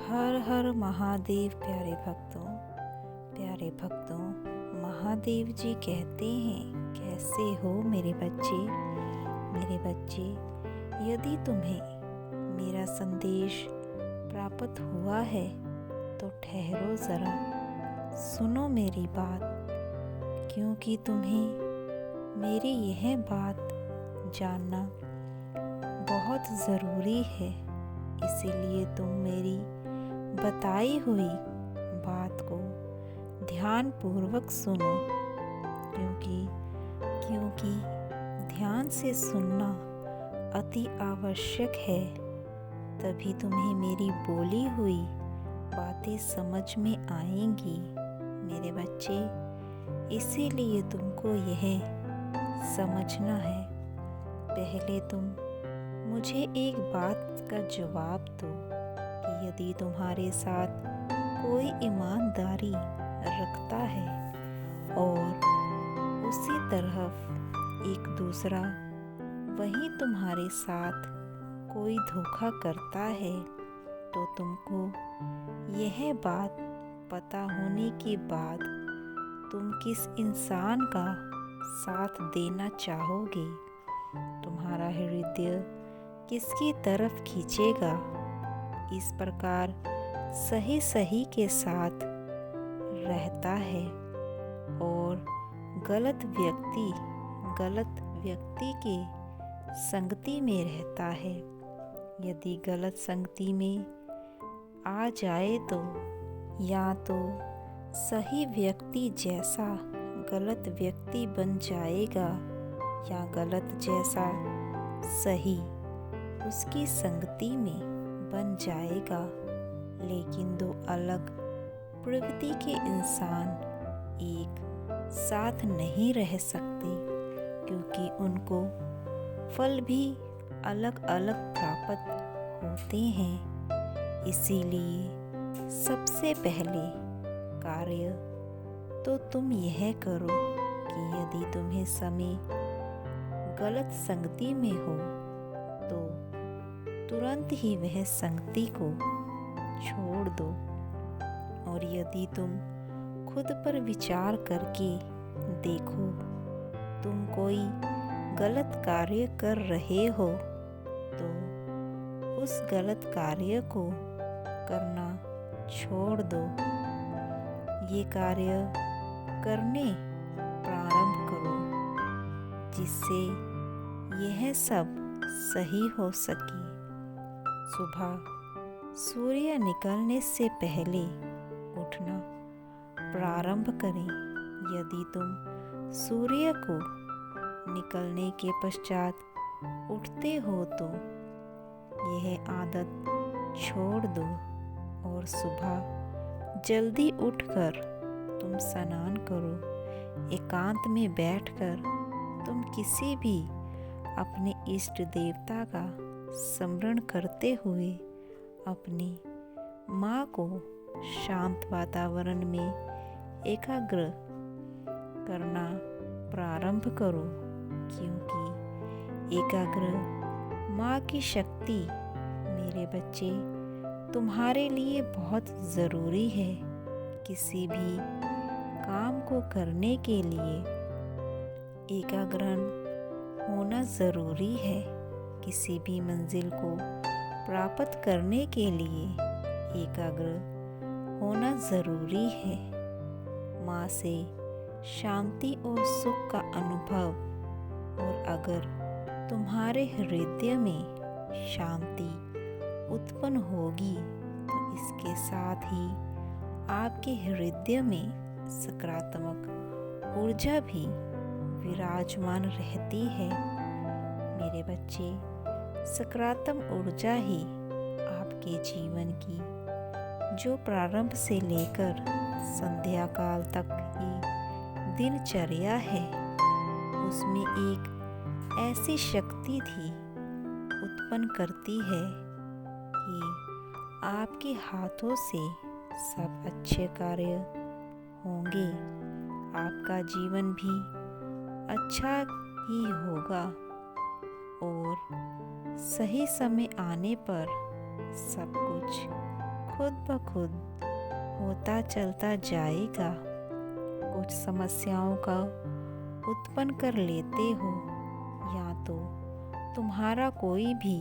हर हर महादेव। प्यारे भक्तों, महादेव जी कहते हैं, कैसे हो मेरे बच्चे, यदि तुम्हें मेरा संदेश प्राप्त हुआ है तो ठहरो ज़रा, सुनो मेरी बात, क्योंकि तुम्हें मेरी यह बात जानना बहुत ज़रूरी है। इसीलिए तुम मेरी बताई हुई बात को ध्यानपूर्वक सुनो, क्योंकि ध्यान से सुनना अति आवश्यक है। तभी तुम्हें मेरी बोली हुई बातें समझ में आएंगी मेरे बच्चे। इसीलिए तुमको यह समझना है। पहले तुम मुझे एक बात का जवाब दो कि यदि तुम्हारे साथ कोई ईमानदारी रखता है और उसी तरह एक दूसरा वही तुम्हारे साथ कोई धोखा करता है, तो तुमको यह बात पता होने के बाद तुम किस इंसान का साथ देना चाहोगे, तुम्हारा हृदय किसकी तरफ खींचेगा। इस प्रकार सही के साथ रहता है और गलत व्यक्ति के संगति में रहता है। यदि गलत संगति में आ जाए तो या तो सही व्यक्ति जैसा गलत व्यक्ति बन जाएगा या गलत जैसा सही उसकी संगति में बन जाएगा। लेकिन दो अलग प्रवृत्ति के इंसान एक साथ नहीं रह सकते, क्योंकि उनको फल भी अलग अलग प्राप्त होते हैं। इसीलिए सबसे पहले कार्य तो तुम यह करो कि यदि तुम्हें समय गलत संगति में हो तो तुरंत ही वह संगति को छोड़ दो। और यदि तुम खुद पर विचार करके देखो, तुम कोई गलत कार्य कर रहे हो तो उस गलत कार्य को करना छोड़ दो। ये कार्य करने प्रारंभ करो, जिससे यह सब सही हो सके। सुबह सूर्य निकलने से पहले उठना प्रारंभ करें। यदि तुम सूर्य को निकलने के पश्चात उठते हो तो यह आदत छोड़ दो और सुबह जल्दी उठकर तुम स्नान करो। एकांत में बैठकर तुम किसी भी अपने इष्ट देवता का स्मरण करते हुए अपनी माँ को शांत वातावरण में एकाग्र करना प्रारंभ करो, क्योंकि एकाग्र माँ की शक्ति मेरे बच्चे तुम्हारे लिए बहुत ज़रूरी है। किसी भी काम को करने के लिए एकाग्रन होना ज़रूरी है। किसी भी मंजिल को प्राप्त करने के लिए एकाग्र होना ज़रूरी है। माँ से शांति और सुख का अनुभव, और अगर तुम्हारे हृदय में शांति उत्पन्न होगी तो इसके साथ ही आपके हृदय में सकारात्मक ऊर्जा भी विराजमान रहती है मेरे बच्चे। सकारात्मक ऊर्जा ही आपके जीवन की जो प्रारंभ से लेकर संध्या काल तक की दिनचर्या है, उसमें एक ऐसी शक्ति थी उत्पन्न करती है कि आपके हाथों से सब अच्छे कार्य होंगे। आपका जीवन भी अच्छा ही होगा और सही समय आने पर सब कुछ खुद ब खुद होता चलता जाएगा। कुछ समस्याओं का उत्पन्न कर लेते हो, या तो तुम्हारा कोई भी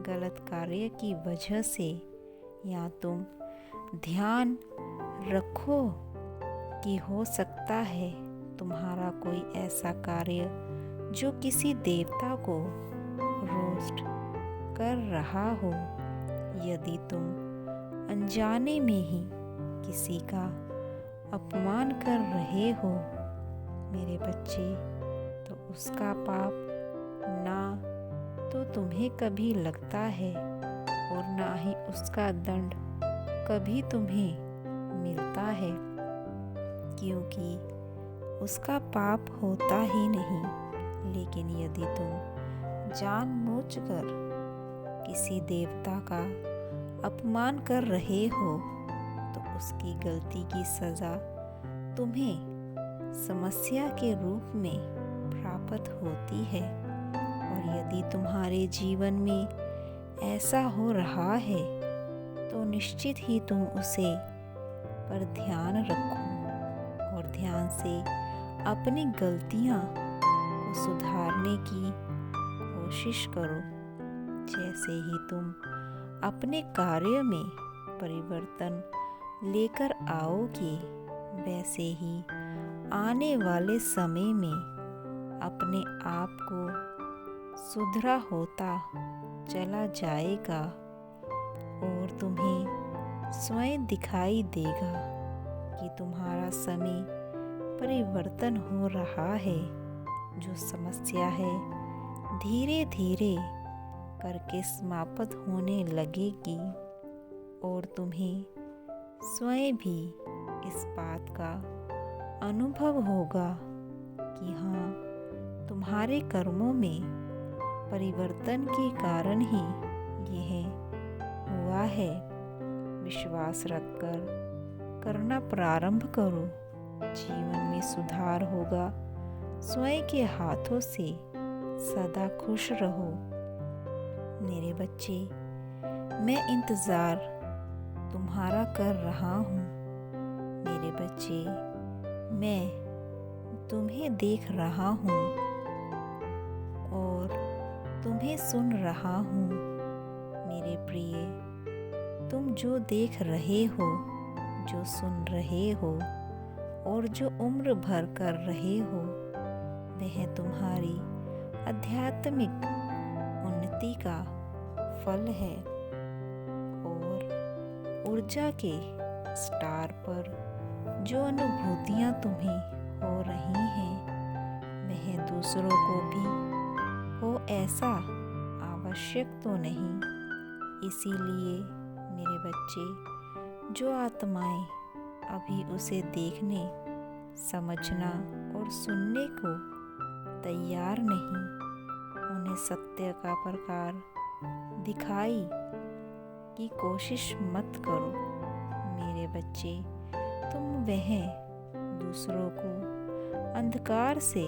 गलत कार्य की वजह से, या तुम ध्यान रखो कि हो सकता है तुम्हारा कोई ऐसा कार्य जो किसी देवता को रोस्ट कर रहा हो। यदि तुम अनजाने में ही किसी का अपमान कर रहे हो मेरे बच्चे, तो उसका पाप ना तो तुम्हें कभी लगता है और ना ही उसका दंड कभी तुम्हें मिलता है, क्योंकि उसका पाप होता ही नहीं। लेकिन यदि तुम जानबूझकर किसी देवता का अपमान कर रहे हो तो उसकी गलती की सज़ा तुम्हें समस्या के रूप में प्राप्त होती है। और यदि तुम्हारे जीवन में ऐसा हो रहा है तो निश्चित ही तुम उसे पर ध्यान रखो और ध्यान से अपनी गलतियां को सुधारने की कोशिश करो। जैसे ही तुम अपने कार्य में परिवर्तन लेकर आओगे, वैसे ही आने वाले समय में अपने आप को सुधरा होता चला जाएगा और तुम्हें स्वयं दिखाई देगा कि तुम्हारा समय परिवर्तन हो रहा है। जो समस्या है धीरे धीरे करके समाप्त होने लगेगी और तुम्हें स्वयं भी इस बात का अनुभव होगा कि हाँ, तुम्हारे कर्मों में परिवर्तन के कारण ही यह हुआ है। विश्वास रखकर करना प्रारंभ करो, जीवन में सुधार होगा। स्वयं के हाथों से सदा खुश रहो मेरे बच्चे। मैं इंतज़ार तुम्हारा कर रहा हूँ मेरे बच्चे। मैं तुम्हें देख रहा हूँ और तुम्हें सुन रहा हूँ मेरे प्रिय। तुम जो देख रहे हो, जो सुन रहे हो और जो उम्र भर कर रहे हो, वह तुम्हारी आध्यात्मिक उन्नति का फल है। और ऊर्जा के स्टार पर जो अनुभूतियाँ तुम्हें हो रही हैं, वह दूसरों को भी हो ऐसा आवश्यक तो नहीं। इसीलिए मेरे बच्चे, जो आत्माएं अभी उसे देखने, समझना और सुनने को तैयार नहीं, उन्हें सत्य का प्रकार दिखाई की कोशिश मत करो मेरे बच्चे। तुम वह दूसरों को अंधकार से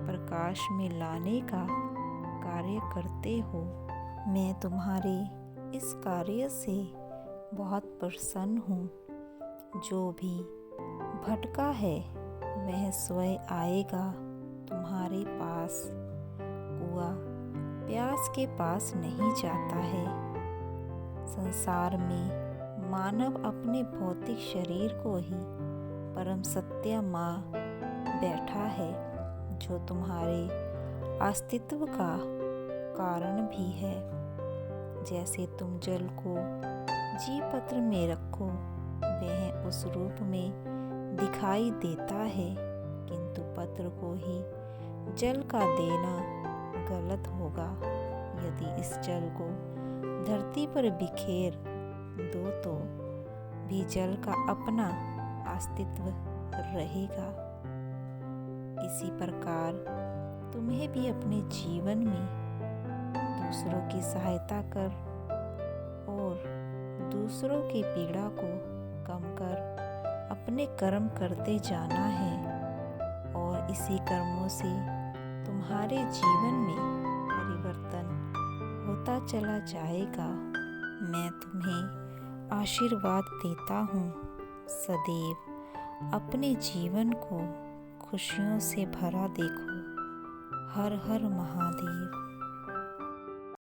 प्रकाश में लाने का कार्य करते हो। मैं तुम्हारे इस कार्य से बहुत प्रसन्न हूँ। जो भी भटका है वह स्वयं आएगा तुम्हारे पास। कुआं प्यास के पास नहीं जाता है। संसार में मानव अपने भौतिक शरीर को ही परम सत्य मान बैठा है, जो तुम्हारे अस्तित्व का कारण भी है। जैसे तुम जल को जी पत्र में रखो, वह उस रूप में दिखाई देता है, किंतु पत्र को ही जल का देना गलत होगा। यदि इस जल को धरती पर बिखेर दो तो भी जल का अपना अस्तित्व रहेगा। इसी प्रकार तुम्हें भी अपने जीवन में दूसरों की सहायता कर और दूसरों की पीड़ा को कम कर अपने कर्म करते जाना है। और इसी कर्मों से तुम्हारे जीवन में परिवर्तन होता चला जाएगा। मैं तुम्हें आशीर्वाद देता हूँ। सदैव अपने जीवन को खुशियों से भरा देखो। हर हर महादेव।